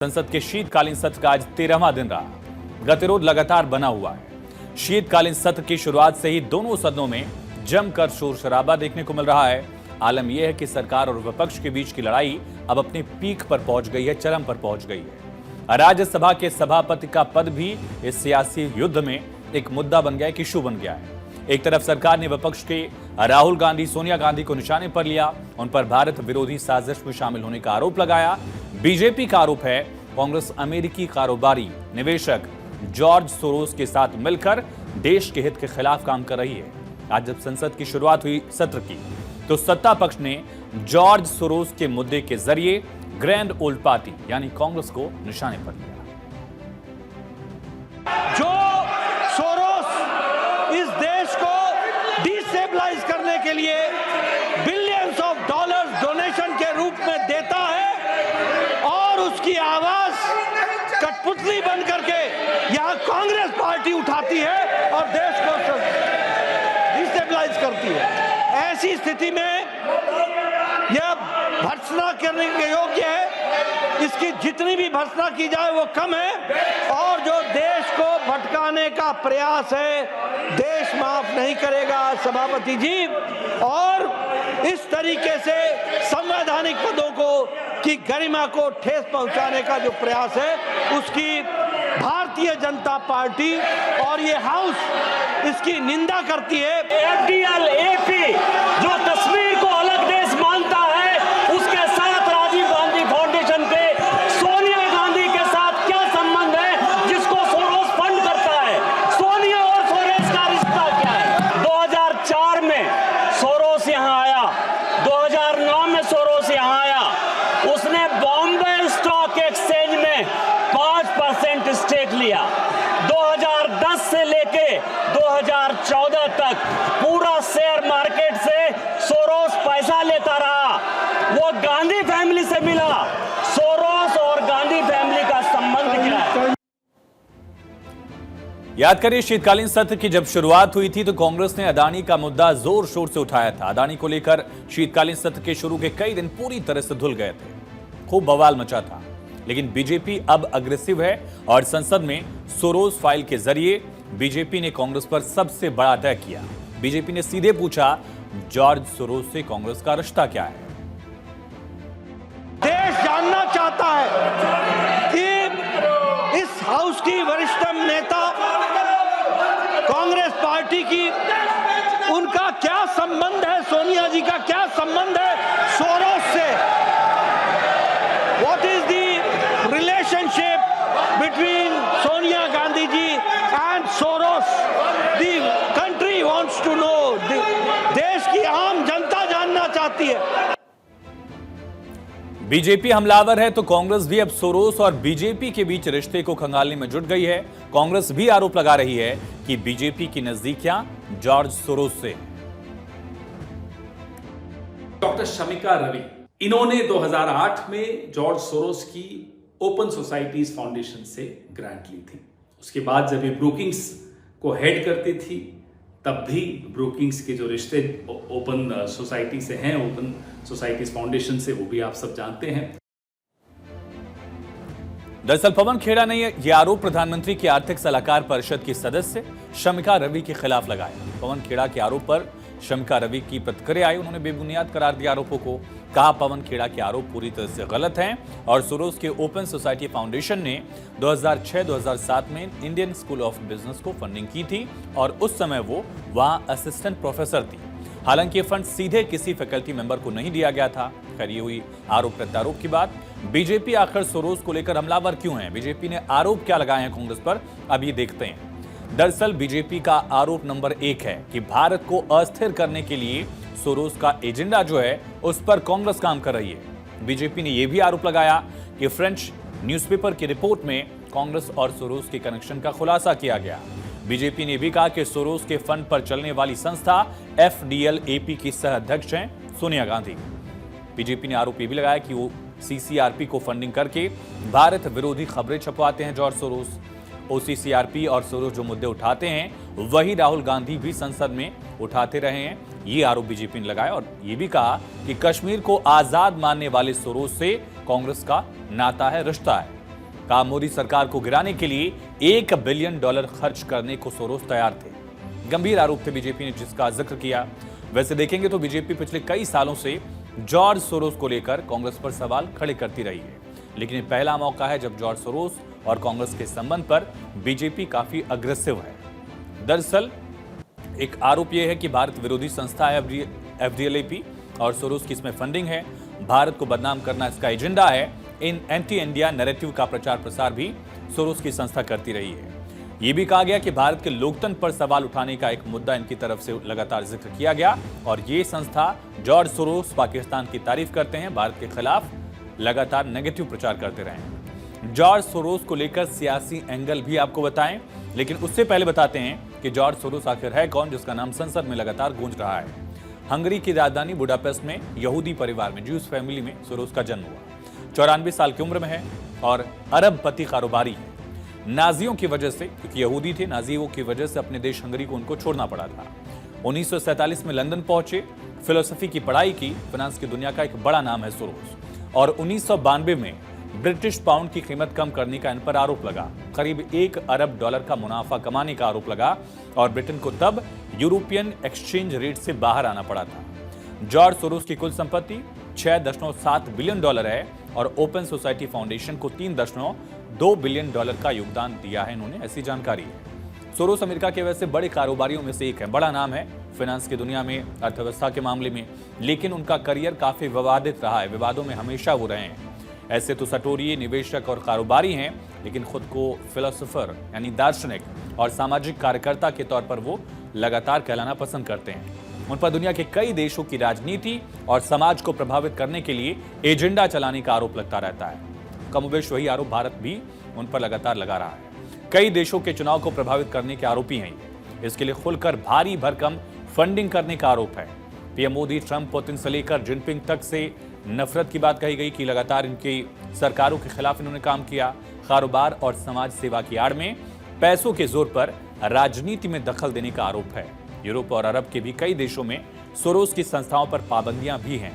संसद के शीतकालीन सत्र का आज 13वां दिन रहा। गतिरोध लगातार बना हुआ है। शीतकालीन सत्र की शुरुआत से ही दोनों सदनों में जमकर शोर शराबा देखने को मिल रहा है। आलम यह है कि सरकार और विपक्ष के बीच की लड़ाई अब अपने पीक पर पहुंच गई है, चरम पर पहुंच गई है। राज्यसभा के सभापति का पद भी इस सियासी युद्ध में एक मुद्दा बन गया है, एक इशू बन गया है। एक तरफ सरकार ने विपक्ष के राहुल गांधी, सोनिया गांधी को निशाने पर लिया, उन पर भारत विरोधी साजिश में शामिल होने का आरोप लगाया। बीजेपी का आरोप है कांग्रेस अमेरिकी कारोबारी निवेशक जॉर्ज सोरोस के साथ मिलकर देश के हित के खिलाफ काम कर रही है। आज जब संसद की शुरुआत हुई सत्र की, तो सत्ता पक्ष ने जॉर्ज सोरोस के मुद्दे के जरिए ग्रैंड ओल्ड पार्टी यानी कांग्रेस को निशाने पर लिया। जो सोरोस इस देश को डिस्टेबलाइज करने के लिए बिलियंस ऑफ डॉलर्स डोनेशन के रूप में देता है और उसकी आवाज कठपुतली बन करके यहां कांग्रेस पार्टी उठाती है और देश को डिस्टेबलाइज करती है। ऐसी स्थिति में यह भर्त्सना करने के योग्य है। इसकी जितनी भी भर्त्सना की जाए वो कम है और जो देश को भटकाने का प्रयास है, देश माफ नहीं करेगा सभापति जी। और इस तरीके से संवैधानिक पदों को की गरिमा को ठेस पहुंचाने का जो प्रयास है, उसकी भारतीय जनता पार्टी और ये हाउस इसकी निंदा करती है। FDL AP जो कश्मीर को अलग देश मानता है, उसके साथ राजीव गांधी फाउंडेशन पे सोनिया गांधी के साथ क्या संबंध है, जिसको सोरोस फंड करता है? सोनिया और सोरोस का रिश्ता क्या है? 2004 में सोरोस यहां आया, 2009 में सोरोस यहां आया। उसने बॉम्बे स्टॉक एक्सचेंज में 5% स्टेक लिया। 2010 से लेके 2014 तक पूरा शेयर मार्केट से सोरोस पैसा लेता रहा। वो गांधी फैमिली से मिला। सोरोस और गांधी फैमिली का संबंध क्या है? याद करिए, शीतकालीन सत्र की जब शुरुआत हुई थी तो कांग्रेस ने अदानी का मुद्दा जोर शोर से उठाया था। अदानी को लेकर शीतकालीन सत्र के शुरू के कई दिन पूरी तरह से धुल गए थे, खूब बवाल मचा था। लेकिन बीजेपी अब अग्रेसिव है और संसद में सोरोस फाइल के जरिए बीजेपी ने कांग्रेस पर सबसे बड़ा अटैक किया। बीजेपी ने सीधे पूछा, जॉर्ज सोरोस से कांग्रेस का रिश्ता क्या है? देश जानना चाहता है कि इस हाउस की वरिष्ठतम नेता कांग्रेस पार्टी की, उनका क्या संबंध है, सोनिया जी का क्या संबंध है सोरोस से? What is the relationship between Sonia Gandhi ji and Soros? The country wants to know, देश की आम जनता जानना चाहती है। बीजेपी हमलावर है तो कांग्रेस भी अब सोरोस और बीजेपी के बीच रिश्ते को खंगालने में जुट गई है। कांग्रेस भी आरोप लगा रही है कि बीजेपी की नजदीकियां जॉर्ज सोरोस से। डॉक्टर शमिका रवि, इन्होंने 2008 में जॉर्ज सोरोस की ओपन सोसाइटीज फाउंडेशन से ग्रांट ली थी। उसके बाद जब ये ब्रोकिंग्स को हेड करती थी, तब भी ब्रोकिंग्स के जो रिश्ते ओपन सोसाइटी से हैं, ओपन सोसाइटीज फाउंडेशन से, वो भी आप सब जानते हैं। दरअसल पवन खेड़ा ने यह आरोप प्रधानमंत्री की आर्थिक सलाहकार परिषद की सदस्य शमिका रवि के खिलाफ लगाया। पवन खेड़ा के आरोप पर शमिका रवि की प्रतिक्रिया आई। उन्होंने बेबुनियाद करार दिया आरोपों को। कहा, पवन खेड़ा के आरोप पूरी तरह से गलत हैं और सोरोस के ओपन सोसाइटी फाउंडेशन ने 2006-2007 में इंडियन स्कूल ऑफ बिजनेस को फंडिंग की थी और उस समय वो वहां असिस्टेंट प्रोफेसर थी। हालांकि ये फंड सीधे किसी फैकल्टी मेंबर को नहीं दिया गया था। खैर, ये हुई आरोप प्रत्यारोप की बात। बीजेपी आखिर सोरोस को लेकर हमलावर क्यों है? बीजेपी ने आरोप क्या लगाए हैं कांग्रेस पर, अब ये देखते हैं। दरअसल बीजेपी का आरोप नंबर 1 है कि भारत को अस्थिर करने के लिए सोरोस का एजेंडा जो है, उस पर कांग्रेस काम कर रही है। बीजेपी ने यह भी आरोप लगाया कि फ्रेंच न्यूज़पेपर की रिपोर्ट में कांग्रेस और सोरोस के कनेक्शन का खुलासा किया गया। बीजेपी ने भी कहा कि सोरोस के फंड पर चलने वाली संस्था FDL AP की सह अध्यक्ष हैं सोनिया गांधी। बीजेपी ने आरोप यह भी लगाया कि वो CCRP को फंडिंग करके भारत विरोधी खबरें छपवाते हैं जॉर्ज सोरोस। OCCRP और सोरोस जो मुद्दे उठाते हैं, वही राहुल गांधी भी संसद में उठाते रहे हैं। ये आरोप बीजेपी ने लगाया और ये भी कहा कि कश्मीर को आजाद मानने वाले सोरोस से कांग्रेस का नाता है, रिश्ता है। कहा मोदी सरकार को गिराने के लिए $1 बिलियन खर्च करने को सोरोस तैयार थे। गंभीर आरोप थे बीजेपी ने जिसका जिक्र किया। वैसे देखेंगे तो बीजेपी पिछले कई सालों से जॉर्ज सोरोस को लेकर कांग्रेस पर सवाल खड़े करती रही है, लेकिन ये पहला मौका है जब जॉर्ज सोरोस और कांग्रेस के संबंध पर बीजेपी काफी अग्रेसिव है। दरअसल एक आरोप यह है कि भारत विरोधी संस्था है FDLAP और सोरोस की इसमें फंडिंग है। भारत को बदनाम करना इसका एजेंडा है। इन एंटी इंडिया नैरेटिव का प्रचार प्रसार भी सोरोस की संस्था करती रही है। ये भी कहा गया कि भारत के लोकतंत्र पर सवाल उठाने का एक मुद्दा इनकी तरफ से लगातार जिक्र किया गया और ये संस्था जॉर्ज सोरोस पाकिस्तान की तारीफ करते हैं, भारत के खिलाफ लगातार नेगेटिव प्रचार करते रहे हैं। जॉर्ज सोरोस को लेकर सियासी एंगल भी आपको बताएं, लेकिन उससे पहले बताते हैं कि जॉर्ज सोरोस आखिर है कौन जिसका नाम संसद में लगातार गूंज रहा है। हंगरी की राजधानी बुडापेस्ट में यहूदी परिवार में ज्यूस फैमिली में सोरोस का जन्म हुआ। 94 साल की उम्र में है और अरबपति कारोबारी है। नाजियों की वजह से, क्योंकि यहूदी थे, नाजियों की वजह से अपने देश हंगरी को उनको छोड़ना पड़ा था। 1947 में लंदन पहुंचे, फिलोसफी की पढ़ाई की। फाइनेंस की दुनिया का एक बड़ा नाम है सोरोस और 1992 में ब्रिटिश पाउंड की कीमत कम करने का इन पर आरोप लगा। करीब $1 अरब का मुनाफा कमाने का आरोप लगा और ब्रिटेन को तब यूरोपियन एक्सचेंज रेट से बाहर आना पड़ा था। जॉर्ज सोरोस की कुल संपत्ति $6.7 बिलियन है और ओपन सोसाइटी फाउंडेशन को $3.2 बिलियन का योगदान दिया है इन्होंने, ऐसी जानकारी है। सोरोस अमेरिका के वैसे बड़े कारोबारियों में से एक है, बड़ा नाम है फाइनेंस की दुनिया में, अर्थव्यवस्था के मामले में, लेकिन उनका करियर काफी विवादित रहा है। विवादों में हमेशा वो रहे हैं। ऐसे तो सटोरिये, निवेशक और कारोबारी हैं, लेकिन खुद को फिलोसोफर यानी दार्शनिक और सामाजिक कार्यकर्ता के तौर पर वो लगातार कहलाना पसंद करते हैं। उन पर दुनिया के कई देशों की राजनीति और समाज को प्रभावित करने के लिए एजेंडा चलाने का आरोप लगता रहता है। कमोबेश वही आरोप भारत भी उन पर लगातार लगा रहा है। कई देशों के चुनाव को प्रभावित करने के आरोपी हैं। इसके लिए खुलकर भारी भरकम फंडिंग करने का आरोप है। पीएम मोदी, ट्रंप, पुतिन से लेकर जिनपिंग तक से नफरत की बात कही गई कि लगातार इनकी सरकारों के खिलाफ इन्होंने काम किया। कारोबार और समाज सेवा की आड़ में पैसों के जोर पर राजनीति में दखल देने का आरोप है। यूरोप और अरब के भी कई देशों में सोरोस की संस्थाओं पर पाबंदियां भी हैं।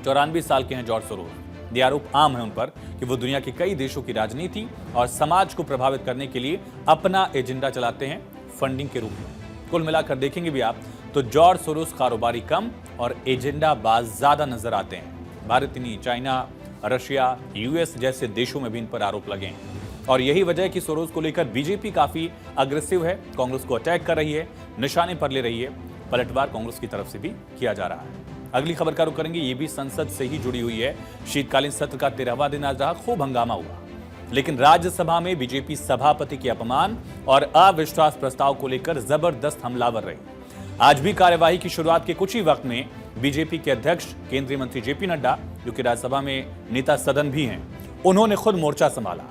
94 साल के हैं जॉर्ज सोरोस। ये आरोप आम है उन पर कि वो दुनिया के कई देशों की राजनीति और समाज को प्रभावित करने के लिए अपना एजेंडा चलाते हैं फंडिंग के रूप में। कुल मिलाकर देखेंगे भी आप तो जॉर्ज सोरोस कारोबारी कम और एजेंडा बाज ज्यादा नजर आते हैं। भारत नहीं, चाइना, रशिया, यूएस जैसे देशों में भी इन पर आरोप लगे हैं और यही वजह है कि सोरोस को लेकर बीजेपी काफी अग्रेसिव है, कांग्रेस को अटैक कर रही है, निशाने पर ले रही है। पलटवार कांग्रेस की तरफ से भी किया जा रहा है। अगली खबर का रुख करेंगे, ये भी संसद से ही जुड़ी हुई है। शीतकालीन सत्र का 13वां दिन आज रहा, खूब हंगामा हुआ, लेकिन राज्यसभा में बीजेपी सभापति के अपमान और अविश्वास प्रस्ताव को लेकर जबरदस्त हमलावर रही। आज भी कार्यवाही की शुरुआत के कुछ ही वक्त में बीजेपी के अध्यक्ष केंद्रीय मंत्री जेपी नड्डा, जो कि राज्यसभा में नेता सदन भी हैं, उन्होंने खुद मोर्चा संभाला।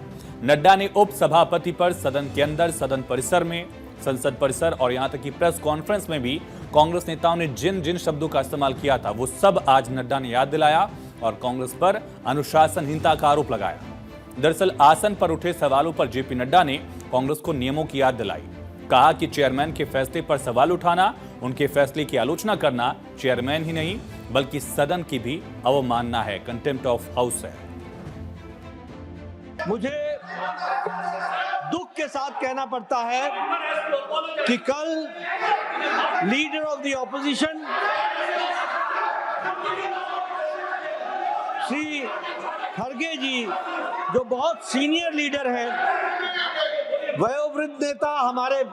नड्डा ने उप सभापति पर सदन के अंदर, सदन परिसर में, संसद परिसर और यहां तक कि प्रेस कॉन्फ्रेंस में भी कांग्रेस नेताओं ने जिन जिन शब्दों का इस्तेमाल किया था वो सब आज नड्डा ने याद दिलाया और कांग्रेस पर अनुशासनहीनता का आरोप लगाया। दरअसल आसन पर उठे सवालों पर जेपी नड्डा ने कांग्रेस को नियमों की याद दिलाई। कहा कि चेयरमैन के फैसले पर सवाल उठाना, उनके फैसले की आलोचना करना चेयरमैन ही नहीं बल्कि सदन की भी अवमानना है, कंटेम्प्ट ऑफ हाउस है। मुझे दुख के साथ कहना पड़ता है कि कल leader of the opposition Shri खड़गे जी, जो बहुत सीनियर लीडर हैं, वयोवृद्ध नेता हमारे,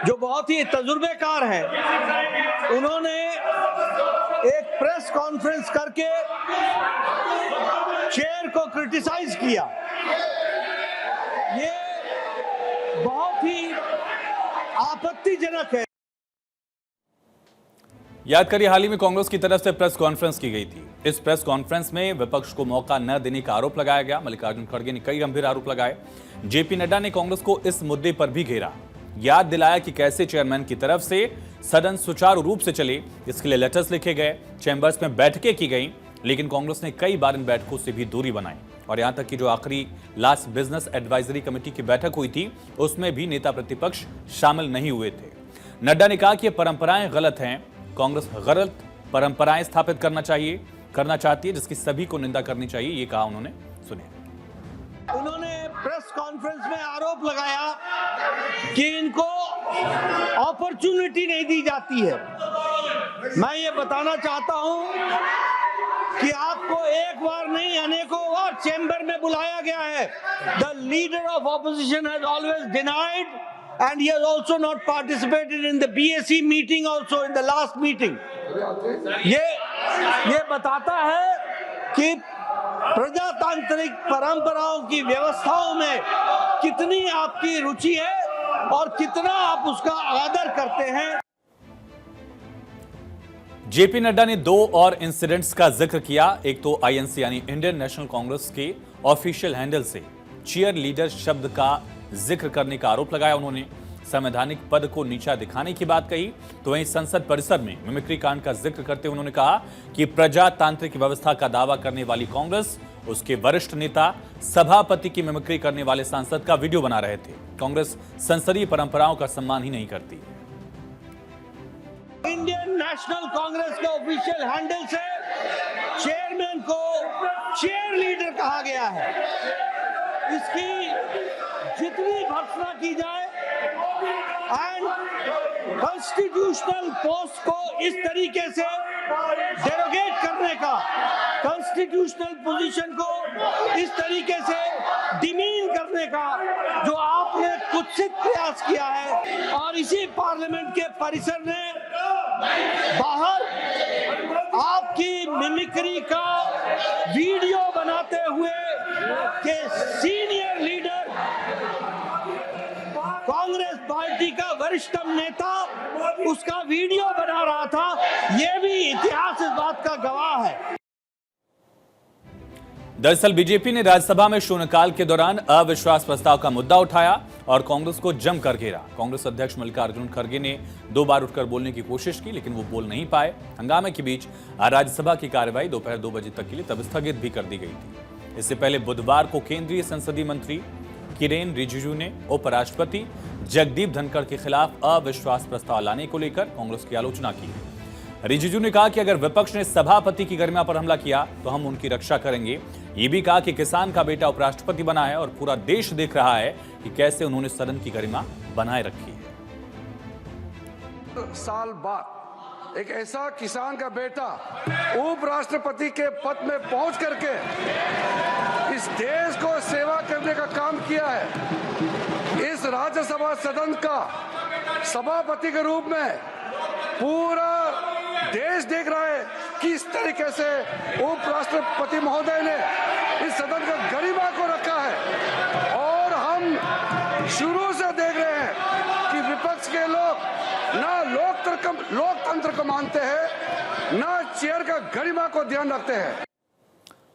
जो बहुत ही तजुर्बेकार हैं, उन्होंने एक प्रेस कॉन्फ्रेंस करके चेयर को क्रिटिसाइज किया। ये बहुत ही आपत्तिजनक है। याद करिए, हाल ही में कांग्रेस की तरफ से प्रेस कॉन्फ्रेंस की गई थी। इस प्रेस कॉन्फ्रेंस में विपक्ष को मौका न देने का आरोप लगाया गया। मल्लिकार्जुन खड़गे ने कई गंभीर आरोप लगाए। जेपी नड्डा ने कांग्रेस को इस मुद्दे पर भी घेरा, याद दिलाया कि कैसे चेयरमैन की तरफ से सदन सुचारू रूप से चले, इसके लिए लेटर्स लिखे गए, चैंबर्स में बैठकें की गई, लेकिन कांग्रेस ने कई बार इन बैठकों से भी दूरी बनाई और यहां तक कि जो आखिरी लास्ट बिजनेस एडवाइजरी कमेटी की बैठक हुई थी उसमें भी नेता प्रतिपक्ष शामिल नहीं हुए थे। नड्डा ने कहा कि ये परंपराएं गलत हैं, कांग्रेस गलत परंपराएं स्थापित करना चाहती है, जिसकी सभी को निंदा करनी चाहिए, ये कहा उन्होंने। सुनिए। उन्होंने प्रेस कॉन्फ्रेंस में आरोप लगाया कि इनको अपॉर्चुनिटी नहीं दी जाती है। मैं ये बताना चाहता हूं कि आपको एक बार नहीं अनेकों बार चेंबर में बुलाया गया है। The leader of opposition has always denied and he has also not participated in the BSE meeting also in the last meeting. ये बताता है कि प्रजातांत्रिक परंपराओं की व्यवस्थाओं में कितनी आपकी रुचि है और कितना आप उसका आदर करते हैं। जेपी नड्डा ने दो और इंसिडेंट्स का जिक्र किया। एक तो आईएनसी यानी इंडियन नेशनल कांग्रेस के ऑफिशियल हैंडल से चीयर लीडर शब्द का जिक्र करने का आरोप लगाया। उन्होंने संवैधानिक पद को नीचा दिखाने की बात कही। तो वहीं संसद परिसर में मिमिक्री कांड का जिक्र करते हुए उन्होंने कहा कि प्रजातांत्रिक व्यवस्था का दावा करने वाली कांग्रेस, उसके वरिष्ठ नेता सभापति की मिमिक्री करने वाले सांसद का वीडियो बना रहे थे। कांग्रेस संसदीय परंपराओं का सम्मान ही नहीं करती। इंडियन नेशनल कांग्रेस के ऑफिशियल हैंडल से चेयरमैन को चेयर लीडर कहा गया है। इसकी जितनी भर्त्सना की जाए एंड कॉन्स्टिट्यूशनल पोस्ट को इस तरीके से डेरोगेट करने का, कॉन्स्टिट्यूशनल पोजीशन को इस तरीके से डिमीन करने का जो आपने कुत्सित प्रयास किया है और इसी पार्लियामेंट के परिसर में बाहर आपकी मिमिक्री का वीडियो बनाते हुए के सीनियर लीडर कांग्रेस पार्टी का वरिष्ठतम नेता उसका वीडियो बना रहा था। यह भी इतिहास इस बात का गवाह है। दरअसल बीजेपी ने राज्यसभा में शून्यकाल के दौरान अविश्वास प्रस्ताव का मुद्दा उठाया और कांग्रेस को जमकर घेरा। कांग्रेस अध्यक्ष मल्लिकार्जुन खड़गे ने 2 बार उठकर बोलने की कोशिश की, लेकिन वो बोल नहीं पाए। हंगामे के बीच राज्यसभा की कार्यवाही दोपहर 2 बजे तक के लिए तब स्थगित भी कर दी गई थी। इससे पहले बुधवार को केंद्रीय संसदीय मंत्री किरेन रिजिजू ने उपराष्ट्रपति जगदीप धनखड़ के खिलाफ अविश्वास प्रस्ताव लाने को लेकर कांग्रेस की आलोचना की। रिजिजू ने कहा कि अगर विपक्ष ने सभापति की गरिमा पर हमला किया तो हम उनकी रक्षा करेंगे। ये भी कहा कि किसान का बेटा उपराष्ट्रपति बना है और पूरा देश देख रहा है कि कैसे उन्होंने सदन की गरिमा बनाए रखी है। साल बाद एक ऐसा किसान का बेटा उपराष्ट्रपति के पद में पहुंच करके इस देश को सेवा करने का काम किया है। इस राज्यसभा सदन का सभापति के रूप में पूरा देश देख रहा है किस तरीके से उपराष्ट्रपति महोदय ने इस सदन का गरिमा को रखा है। और हम शुरू से देख रहे हैं कि विपक्ष के लोग ना लोकतंत्र को मानते हैं, ना चेयर का गरिमा को ध्यान रखते हैं।